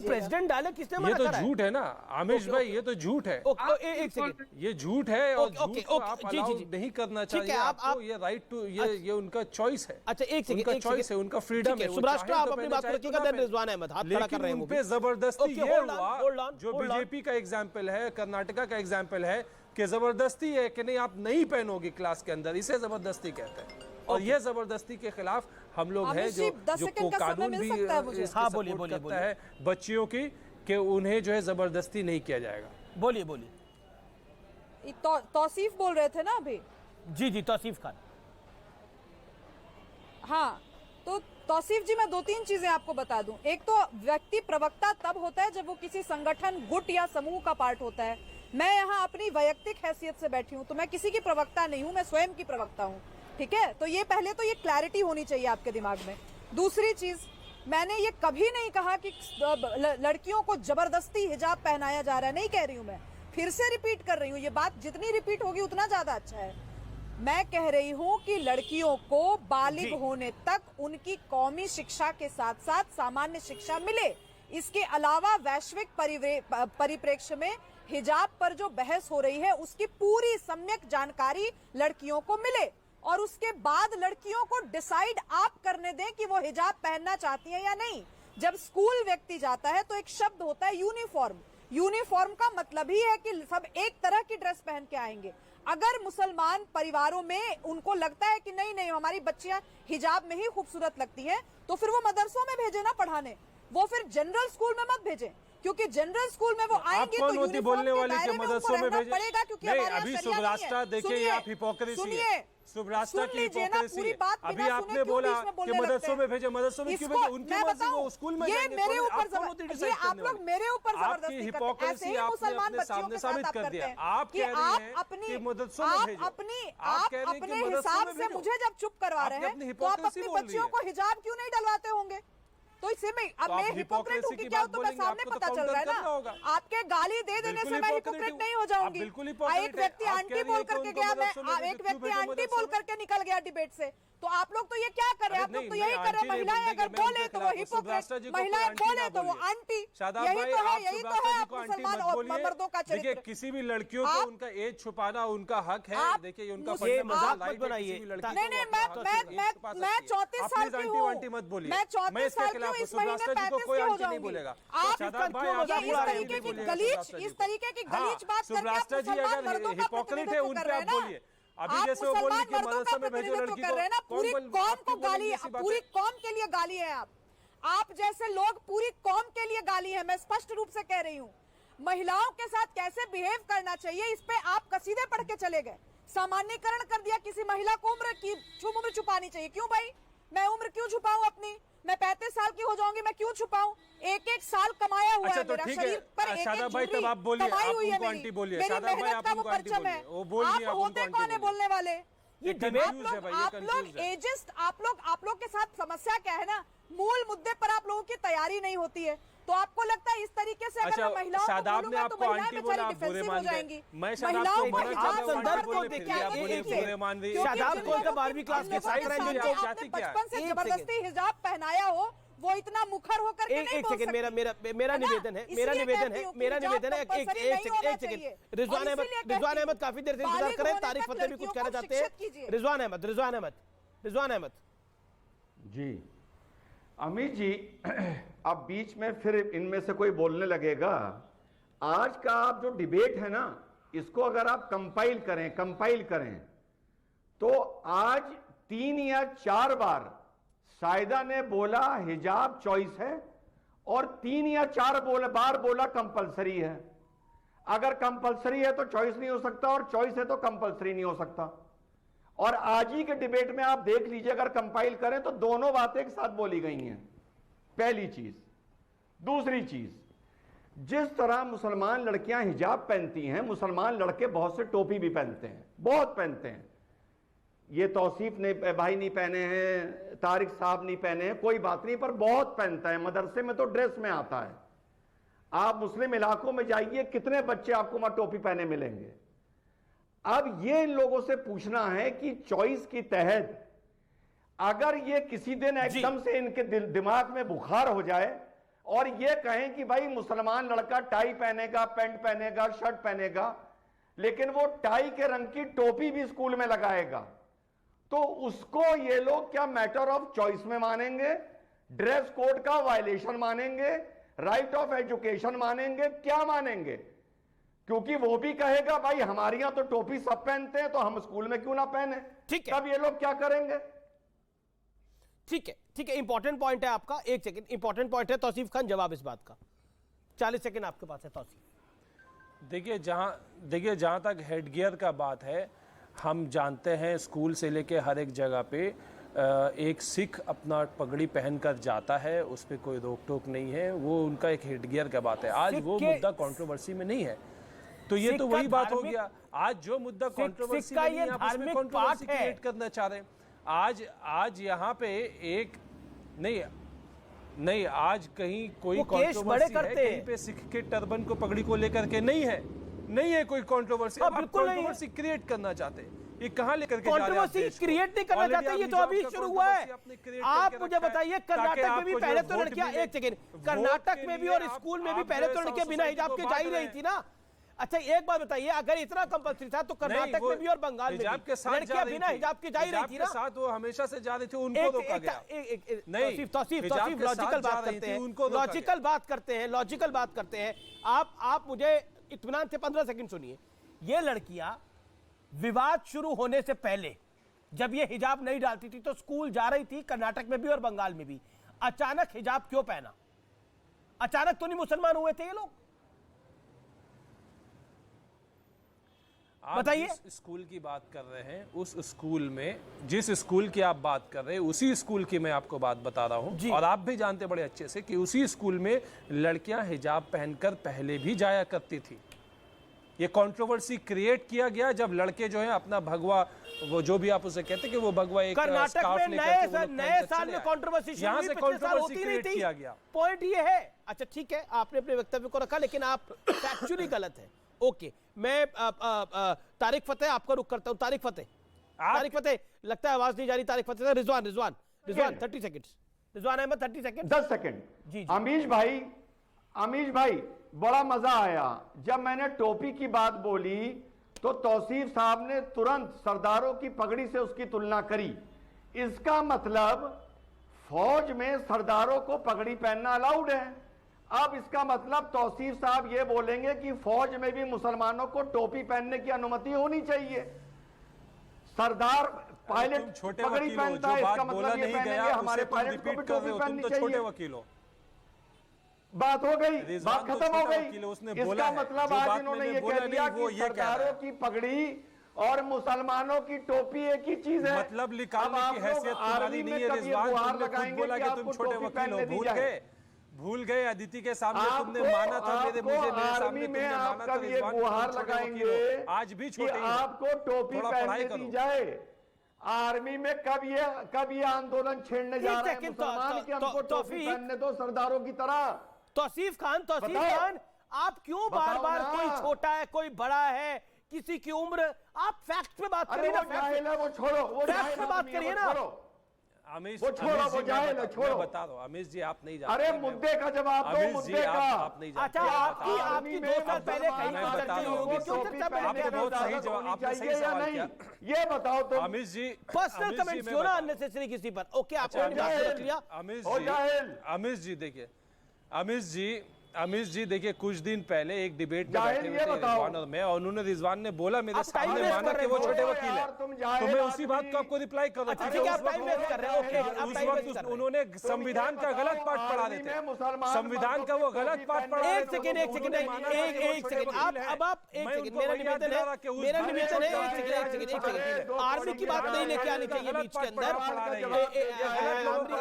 President डाले किसने ये मना तो करा है? झूठ है ना आमिश भाई, ये तो झूठ है। एक सेकंड, ये झूठ है और झूठ ओके, को ओके, आप जी, अलाउ जी। नहीं करना ठीक है, चाहिए। आपको ये राइट टू, ये उनका चॉइस है। अच्छा एक सेकंड, उनका चॉइस है, उनका फ्रीडम है। सुब्राष्ट्र आप अपनी बात रखिएगा, देन रिजवान अहमद हाथ खड़ा कर रहे हैं। उन पे जबरदस्ती ये हुआ, जो hold on. बीजेपी का एग्जाम्पल है, कर्नाटका का एग्जाम्पल है कि जबरदस्ती है कि नहीं आप नहीं पहनोगे क्लास के अंदर, इसे जबरदस्ती कहते हैं। और ये जबरदस्ती के खिलाफ हम लोग हैं जो कानून भी सपोर्ट करता है बच्चियों की, कि उन्हें जो है जबरदस्ती नहीं किया जाएगा। बोलिए बोलिए। तौसीफ बोल रहे थे ना अभी? जी जी, तौसीफ खान। हाँ, तो तौसीफ जी, मैं 2-3 चीजें आपको बता दूं। एक तो व्यक्ति प्रवक्ता तब होता है जब वो किसी संगठन, गुट या समूह का पार्ट होता है। मैं यहाँ अपनी वैयक्तिक हैसियत से बैठी हूँ, तो मैं किसी की प्रवक्ता नहीं हूँ, मैं स्वयं की प्रवक्ता हूँ। ठीक है, तो ये पहले तो ये क्लैरिटी होनी चाहिए आपके दिमाग में। दूसरी चीज, मैंने ये कभी नहीं कहा कि लड़कियों को जबरदस्ती हिजाब पहनाया जा रहा है, नहीं कह रही हूं। मैं फिर से रिपीट कर रही हूं, ये बात जितनी रिपीट होगी उतना ज्यादा अच्छा है। मैं कह रही हूं कि लड़कियों को बालिग होने तक उनकी कौमी शिक्षा के साथ साथ सामान्य शिक्षा मिले। इसके अलावा वैश्विक परिप्रेक्ष्य में हिजाब पर जो बहस हो रही है उसकी पूरी सम्यक जानकारी लड़कियों को मिले, और उसके बाद लड़कियों को डिसाइड आप करने दें कि वो हिजाब पहनना चाहती है या नहीं। जब स्कूल व्यक्ति जाता है तो एक शब्द होता है यूनिफॉर्म। यूनिफॉर्म का मतलब ही है कि सब एक तरह की ड्रेस पहन के आएंगे। अगर मुसलमान परिवारों में उनको लगता है कि नहीं नहीं हमारी बच्चियां हिजाब में ही खूबसूरत लगती है, तो फिर वो मदरसों में भेजे ना पढ़ाने, वो फिर जनरल स्कूल में मत भेजें, क्योंकि जनरल स्कूल में वो आएंगे तो यूनिफॉर्म बोलने वाली के के मदरसों में भेजे पड़ेगा, क्योंकि नहीं। हमारे अभी यहाँ शरिया नहीं है। सुब्राष्ट्र देखिए, आप हिपोक्रेसी है। सुब्राष्ट्र की हिपोक्रेसी है। अभी आपने बोला कि मदरसों में भेजे, मदरसों में क्यों भेजे? उनकी मर्जी, वो स्कूल में जाएंगे। मेरे ऊपर ये आप लोग मेरे ऊपर आपकी हिपोक्रेसी आपने अपने सामने साबित कर दिया। आप कह रहे हैं कि मदरसों में भेजो, आप अपने हिसाब से मुझे जब चुप करवा रहे हैं तो आप अपनी बच्चियों को हिजाब क्यों नहीं डलवाते होंगे? तो इससे मैं अब मैं हिपोक्रेट हूँ कि क्या, तो मैं सामने पता चल रहा है ना। आपके गाली दे देने से मैं हिपोक्रेट नहीं हो जाऊंगी। एक व्यक्ति आंटी बोल करके गया, मैं एक व्यक्ति आंटी बोल करके निकल गया डिबेट से, तो आप लोग तो ये क्या कर रहे हैं? आप लोग तो यही कर रहे हैं, महिलाएं अगर बोले तो वो हिपोक्रेट, महिलाएं बोले तो वो आंटी। यही तो है आप मुसलमान और मर्दों का चरित्र। किसी भी लड़कियों को उनका एज छुपाना उनका हक है। देखिए उनका मजाक मत बनाइए। नहीं, मैं 34 साल की हूँ, मैं 34 साल की हूँ, इस महीने 35 की हो जाऊंगी। आप इस तरीके की गलीच बात सुब्राष्ट्र जी अगर हिपोक्रेट है उन पे आप बोलिए। अभी जैसे वो बोली कि मदरसा में भेजो लड़की को, पूरी कौम को गाली, पूरी कौम के लिए गाली है। आप जैसे लोग पूरी कौम के लिए गाली है। मैं स्पष्ट रूप से कह रही हूँ, महिलाओं के साथ कैसे बिहेव करना चाहिए इस पे आप कसीदे पढ़ के चले गए। सामान्यकरण कर दिया, किसी महिला को उम्र छुपानी चाहिए। क्यों भाई, मैं उम्र क्यों छुपाऊं अपनी? मैं 35 साल की हो जाऊंगी, मैं क्यों छुपाऊं? एक साल कमाया हुआ है मेरा शरीर पर, एक कमाई हुई है मेरी मेहनत का वो परचम है। आप होते कौन है बोलने वाले? ये आप लोग एजिस्ट, आप लोग के साथ समस्या क्या है ना, मूल मुद्दे पर आप लोगों की तैयारी नहीं होती है। तो आपको लगता है इस तरीके से अगर मैं महिलाओं को बोलूंगा तो महिलाएं बेचारी डिफेंसिव हो जाएंगी। महिलाओं को संदर्भ को देखिए, शादाब कौन सा 12वीं क्लास के बचपन से जबरदस्ती हिजाब पहनाया हो, वो इतना मुखर होकर के नहीं बोल सकते। मेरा निवेदन है एक सेकंड। रिजवान अहमद काफी देर से इंतजार कर रहे हैं, तारिक फतेह भी कुछ कहना चाहते हैं। रिजवान अहमद जी। अमित जी, अब बीच में फिर इनमें से कोई बोलने लगेगा। आज का आप जो डिबेट है ना, इसको अगर आप कंपाइल करें तो आज 3 या 4 बार सायदा ने बोला हिजाब चॉइस है, और 3 या 4 बार बोला कंपलसरी है। अगर कंपलसरी है तो चॉइस नहीं हो सकता, और चॉइस है तो कंपलसरी नहीं हो सकता। और आज ही के डिबेट में आप देख लीजिए, अगर कंपाइल करें तो दोनों बातें एक साथ बोली गई हैं। पहली चीज। दूसरी चीज, जिस तरह मुसलमान लड़कियां हिजाब पहनती हैं, मुसलमान लड़के बहुत से टोपी भी पहनते हैं, बहुत पहनते हैं। ये तौसीफ ने भाई नहीं पहने हैं, तारिक साहब नहीं पहने हैं, कोई बात नहीं, पर बहुत पहनता है। मदरसे में तो ड्रेस में आता है। आप मुस्लिम इलाकों में जाइए, कितने बच्चे आपको वहां टोपी पहने मिलेंगे। अब ये इन लोगों से पूछना है कि चॉइस के तहत अगर ये किसी दिन एकदम से इनके दिमाग में बुखार हो जाए और ये कहें कि भाई मुसलमान लड़का टाई पहनेगा, पैंट पहनेगा, शर्ट पहनेगा, लेकिन वो टाई के रंग की टोपी भी स्कूल में लगाएगा, तो उसको ये लोग क्या मैटर ऑफ चॉइस में मानेंगे, ड्रेस कोड का वायलेशन मानेंगे, राइट ऑफ एजुकेशन मानेंगे, क्या मानेंगे? क्योंकि वो भी कहेगा भाई हमारे यहां तो टोपी सब पहनते हैं, तो हम स्कूल में क्यों ना पहने? ठीक है, तब ये लोग क्या करेंगे? ठीक है, ठीक है, इंपॉर्टेंट पॉइंट है आपका। एक सेकंड, इंपॉर्टेंट पॉइंट है। तौसीफ खान, जवाब इस बात का 40 सेकंड आपके पास है। तौसीफ, देखिए जहां तक हेडगियर का बात है, हम जानते हैं स्कूल से लेके हर एक जगह पे एक सिख अपना पगड़ी पहनकर जाता है, उस पर कोई रोक टोक नहीं है, वो उनका एक हेडगियर का बात है। आज वो मुद्दा कंट्रोवर्सी में नहीं है, तो ये तो वही बात हो गया। आज जो मुद्दा कंट्रोवर्सी में नहीं है, आप उसमें कंट्रोवर्सी क्रिएट करना चाह रहे हैं। आज यहाँ पे एक नहीं आज कहीं कोई कंट्रोवर्सी है, कहीं पे सिख के टर्बन को पगड़ी को लेकर के नहीं है कोई कंट्रोवर्सी। आप कंट्रोवर्सी क्रिएट करना चाहते हैं, ये कहां लेकर के जा रहे हैं? कंट्रोवर्सी क्रिएट नहीं करना चाहते, ये तो अभी शुरू हुआ है। आप मुझे बताइए, कर्नाटक में भी पहले तो लड़कियां, एक सेकंड, कर्नाटक में भी और स्कूल में भी पहले तो लड़कियां बिना हिजाब के जा ही रही थी ना। अच्छा एक बात बताइए, अगर इतना कंपल्सरी था तो कर्नाटक में भी और बंगाल में भी लड़कियां बिना हिजाब के जा ही रही थी ना। साथ वो हमेशा से जा रही थी, उनको रोका गया। नहीं, तौसीफ लॉजिकल बात करते हैं, लॉजिकल बात करते हैं। आप मुझे इत्मीनान से 15 सेकंड सुनिए। ये लड़कियां विवाद शुरू होने से पहले जब ये हिजाब नहीं डालती थी तो स्कूल जा रही थी, कर्नाटक में भी और बंगाल में भी। अचानक हिजाब क्यों पहना? अचानक तो नहीं मुसलमान हुए थे ये लोग? बताइए। जिस स्कूल की बात कर रहे हैं, उस स्कूल में, जिस स्कूल की आप बात कर रहे हैं, उसी स्कूल की मैं आपको बात बता रहा हूं, और आप भी जानते बड़े अच्छे से कि उसी स्कूल में लड़कियां हिजाब पहनकर पहले भी जाया करती थी। ये कंट्रोवर्सी क्रिएट किया गया जब लड़के जो है अपना भगवा, वो जो भी आप उसे कहते हैं कि वो भगवा एक कर्नाटक में नए साल में कंट्रोवर्सी शुरू हुई, पिछले साल होती नहीं थी। किया गया। पॉइंट ये है। अच्छा ठीक है, आपने अपने वक्तव्य को रखा, लेकिन आप फैक्चुअली गलत है। ओके, मैं तारिक फतेह आपका रुख करता हूं। तारिक फतेह लगता है आवाज नहीं जा रही तारिक फतेह से। Rizwan 30 seconds. Rizwan Ahmed 30 second. 10 second ji. Amish भाई बड़ा मजा आया जब मैंने टोपी की बात बोली तो तौसीफ साहब ने तुरंत सरदारों की पगड़ी से उसकी तुलना करी। इसका मतलब फौज में सरदारों को पगड़ी पहनना अलाउड है। अब इसका मतलब तौसीफ साहब ये बोलेंगे कि फौज में भी मुसलमानों को टोपी पहनने की अनुमति होनी चाहिए। सरदार पायलट पगड़ी पहनता है, इसका मतलब ये पहनेंगे हमारे पायलट को भी टोपी पहननी चाहिए। बात हो गई, बात खत्म हो गई। इसका मतलब आज इन्होंने ये कह दिया कि सरदारों की पगड़ी और मुसलमानों की टोपी एक ही चीज है। मतलब निकालने की हैसियत तुम्हारी नहीं है रिजवान। तुमने खुद बोला कि तुम छोटे वकील हो, भूल गए अदिति के सामने तुमने माना था, मेरे सामने तुमने माना था रिजवान, गुहार लगाएंगे आज भी छोटे आपको टोपी पहनने दी जाए। आर्मी में कब ये आंदोलन छेड़ने जा रहे हैं मुसलमान की हमको टोपी पहनने दो सरदारों की तरह। तौसीफ खान, आप क्यों बार बार कोई छोटा है कोई बड़ा है, किसी की उम्र, आप फैक्ट पे बात करिए ना। वो छोड़ो, वो फैक्ट पे बात करिए ना। अमीश, वो छोड़ो, वो जाए ना, छोड़ो। बता दो अमीश जी, आप नहीं जानते। अरे मुद्दे का जवाब दो, मुद्दे का। आप नहीं जानते। अच्छा, आपकी 2 साल पहले कहीं चर्चा नहीं होगी, क्यों चर्चा पहले? आपने बहुत सही जवाब, आपने सही सवाल किया। ये बताओ तो अमीश जी, पर्सनल कमेंट्स क्यों ना अननेसेसरी किसी पर। ओके, आपने रख लिया। अमीश जी देखिए, अमीश जी देखिए, कुछ दिन पहले एक डिबेट में बैठे हुए थे रिजवान और मैं, और उन्होंने, रिजवान ने बोला मेरे सामने, माना कि वो छोटे वकील है, तो मैं उसी बात को आपको रिप्लाई कर रहा था। उस वक्त उन्होंने संविधान का गलत पाठ पढ़ा रहे थे, संविधान का वो गलत पाठ पढ़ा। एक सेकंड, आप एक सेकंड, मेरा निवेदन है, एक सेकंड, आर्मी की बात नहीं लेके आनी चाहिए बीच के अंदर।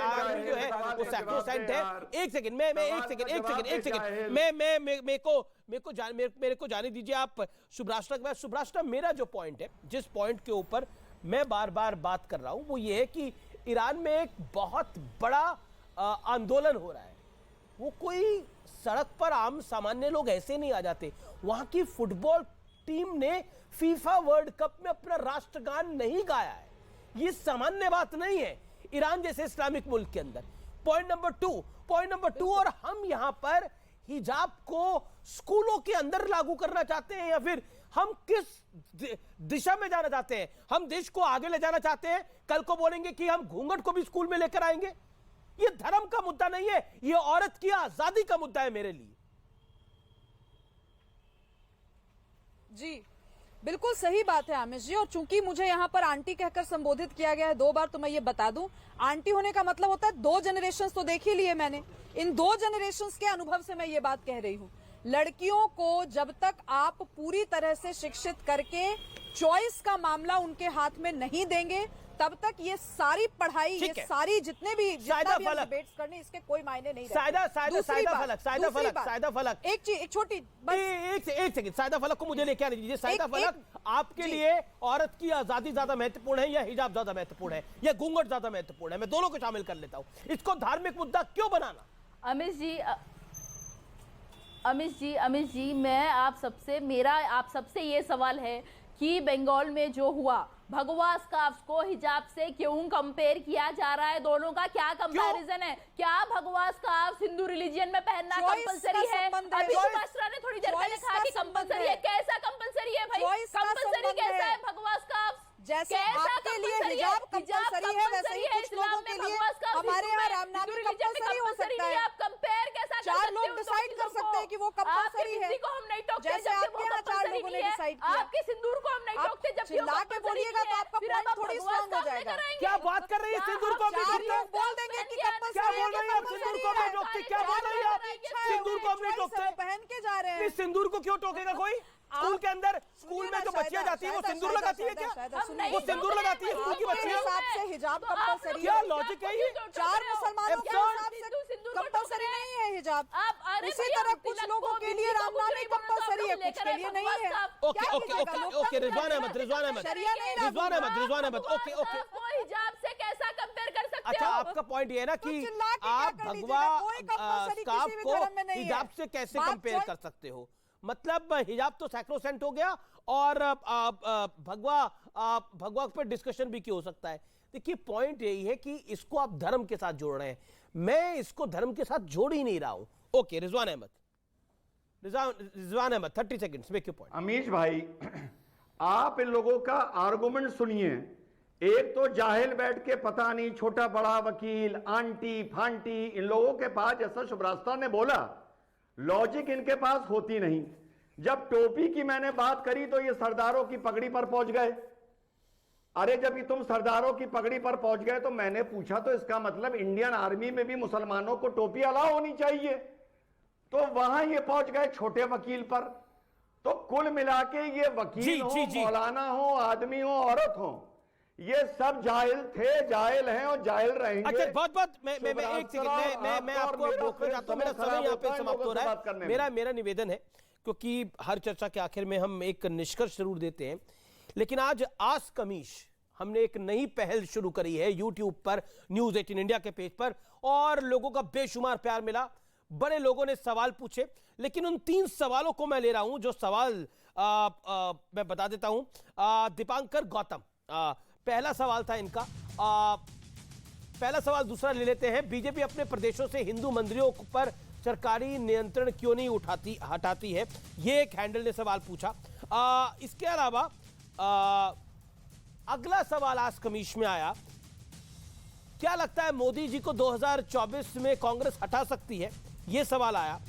आर्मी जो है वो सैक्रोसेंट है। एक सेकंड, एक सेकंड, मेरे को जाने दीजिए आप शुभराष्ट्र। मेरा जो पॉइंट है, जिस पॉइंट के ऊपर मैं बार बार बात कर रहा हूं, वो ये है कि ईरान में एक बहुत बड़ा आंदोलन हो रहा है। वो कोई सड़क पर आम सामान्य लोग ऐसे नहीं आ जाते। वहां की फुटबॉल टीम ने फीफा वर्ल्ड कप में अपना राष्ट्रगान नहीं गाया है। ये सामान्य बात नहीं है ईरान जैसे इस्लामिक मुल्क के अंदर। पॉइंट नंबर 2, पॉइंट नंबर 2, और हम यहां पर हिजाब को स्कूलों के अंदर लागू करना चाहते हैं या फिर हम किस दिशा में जाना चाहते हैं? हम देश को आगे ले जाना चाहते हैं, कल को बोलेंगे कि हम घूंघट को भी स्कूल में लेकर आएंगे। ये धर्म का मुद्दा नहीं है, ये औरत की आजादी का मुद्दा है मेरे लिए। जी बिल्कुल सही बात है आमिश जी, और चूंकि मुझे यहाँ पर आंटी कहकर संबोधित किया गया है 2 बार, तो मैं ये बता दूं, आंटी होने का मतलब होता है 2 जनरेशंस तो देख ही लिए मैंने। इन 2 जनरेशंस के अनुभव से मैं ये बात कह रही हूँ। लड़कियों को जब तक आप पूरी तरह से शिक्षित करके चॉइस का मामला उनके हाथ में नहीं देंगे, तब तक ये सारी पढ़ाई, ये सारी जितना भी डिबेट्स करने, इसके कोई मायने नहीं रहते। सायदा फलक एक छोटी एक सेकंड, सायदा फलक को मुझे लेके आने दीजिए। सायदा फलक, आपके लिए औरत की आजादी ज्यादा महत्वपूर्ण है या हिजाब ज्यादा महत्वपूर्ण है या घूंघट ज्यादा महत्वपूर्ण है? मैं दोनों को शामिल कर लेता हूं। इसको धार्मिक मुद्दा क्यों बनाना? अमिश जी, मैं आप सबसे ये सवाल है कि बंगाल में जो हुआ, भगवा स्कार्फ को हिजाब से क्यों कंपेयर किया जा रहा है? दोनों का क्या कंपैरिजन है? क्या भगवा स्कार्फ हिंदू रिलीजियन में पहनना कंपलसरी है? अभी सुभाष ने थोड़ी देर पहले कहा कि कंपलसरी है। कैसा कंपलसरी है भाई? कंपलसरी कैसा है भगवा स्कार्फ? जैसे आपके लिए हिजाब कंपलसरी है, वैसे ही कुछ लोगों के लिए हमारे यहाँ रामनामी कंपलसरी हो सकता है। आप कंपेयर कैसा कर 4 लोग डिसाइड कर सकते हैं कि वो कंपलसरी है। को हम नहीं टोकते, जैसे आपके यहाँ 4 लोगों ने डिसाइड किया। आपके सिंदूर को हम नहीं टोकते, जब चिल्ला के बोलिएगा तो आपका पॉइंट थोड़ी स्ट्रांग हो जाएगा। क्या बात कर रही है? सिंदूर को हमने 4 लोग बोल देंगे कि क्या बोल रही है? सिंदूर को हमने टोकते, क्या बोल रही है? सिंदूर को हमने टोकते, पहन के जा रहे हैं। सिंदूर को क्यों टोकेगा कोई? स्कूल के अंदर, स्कूल में जो बच्चियां जाती है वो सिंदूर लगाती है क्या? वो सिंदूर लगाती है स्कूल की बच्चियां? हिसाब से हिजाब कंपलसरी क्या लॉजिक है ये? 4 मुसलमानों के हिसाब से कंपलसरी नहीं है हिजाब। उसी तरह कुछ लोगों के लिए रामनामी कंपलसरी है, कुछ के लिए नहीं है। Okay, Rizwan Ahmed, okay. हिजाब से कैसा कंपेयर कर सकते हो? अच्छा, आपका पॉइंट ये है ना कि आप भगवा स्कार्फ को हिजाब से कैसे कंपेयर कर सकते हो? मतलब हिजाब तो सैक्रोसेंट हो गया और भगवा पर डिस्कशन भी क्यों हो सकता है? देखिए, पॉइंट यही है कि इसको आप धर्म के साथ जोड़ रहे हैं, मैं इसको धर्म के साथ जोड़ ही नहीं रहा हूं। Okay, Rizwan Ahmed 30 seconds, make your point. Amish भाई, आप इन लोगों का आर्गुमेंट सुनिए। एक तो जाहिल बैठ के पता नहीं, छोटा बड़ा वकील, आंटी फांटी, इन लोगों के पास, जैसा शुभ्रास्ता ने बोला, लॉजिक इनके पास होती नहीं। जब टोपी की मैंने बात करी तो ये सरदारों की पगड़ी पर पहुंच गए। अरे जब तुम सरदारों की पगड़ी पर पहुंच गए तो मैंने पूछा तो इसका मतलब इंडियन आर्मी में भी मुसलमानों को टोपी अलाउ होनी चाहिए। तो वहां ये पहुंच गए छोटे वकील पर। तो कुल मिला के ये वकील हो, मौलाना हो, आदमी हो, औरत हो, ये सब जाहिल थे, जाहिल हैं और जाहिल रहेंगे। अच्छा, बहुत मैं एक सेकंड, मैं आपको रोकना चाहता हूं, मेरा समय यहाँ पे समाप्त हो रहा है। मेरा निवेदन है, क्योंकि हर चर्चा के आखिर में हम एक निष्कर्ष जरूर देते हैं, लेकिन आज आस्क अमीश हमने एक नई पहल शुरू करी है यूट्यूब पर, न्यूज 18 इंडिया के पेज पर, और लोगों का बेशुमार प्यार मिला। बड़े लोगों ने सवाल पूछे, लेकिन उन 3 सवालों को मैं ले रहा हूं जो सवाल मैं बता देता हूं। दीपांकर गौतम, पहला सवाल था इनका। पहला सवाल दूसरा ले लेते हैं। बीजेपी अपने प्रदेशों से हिंदू मंदिरों पर सरकारी नियंत्रण क्यों नहीं हटाती है? ये एक हैंडल ने सवाल पूछा। इसके अलावा अगला सवाल आज कमीश में आया, क्या लगता है मोदी जी को 2024 में कांग्रेस हटा सकती है? यह सवाल आया।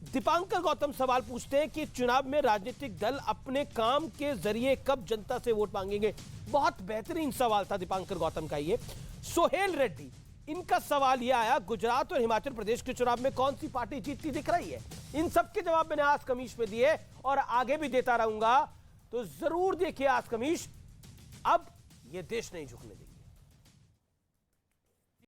दीपांकर गौतम सवाल पूछते हैं कि चुनाव में राजनीतिक दल अपने काम के जरिए कब जनता से वोट मांगेंगे? बहुत बेहतरीन सवाल था दीपांकर गौतम का ये। सोहेल रेड्डी, इनका सवाल यह आया, गुजरात और हिमाचल प्रदेश के चुनाव में कौन सी पार्टी जीतती दिख रही है? इन सब के जवाब मैंने आज कमीश में दिए और आगे भी देता रहूंगा, तो जरूर देखिए आज कमीश। अब यह देश नहीं झुकने देगा।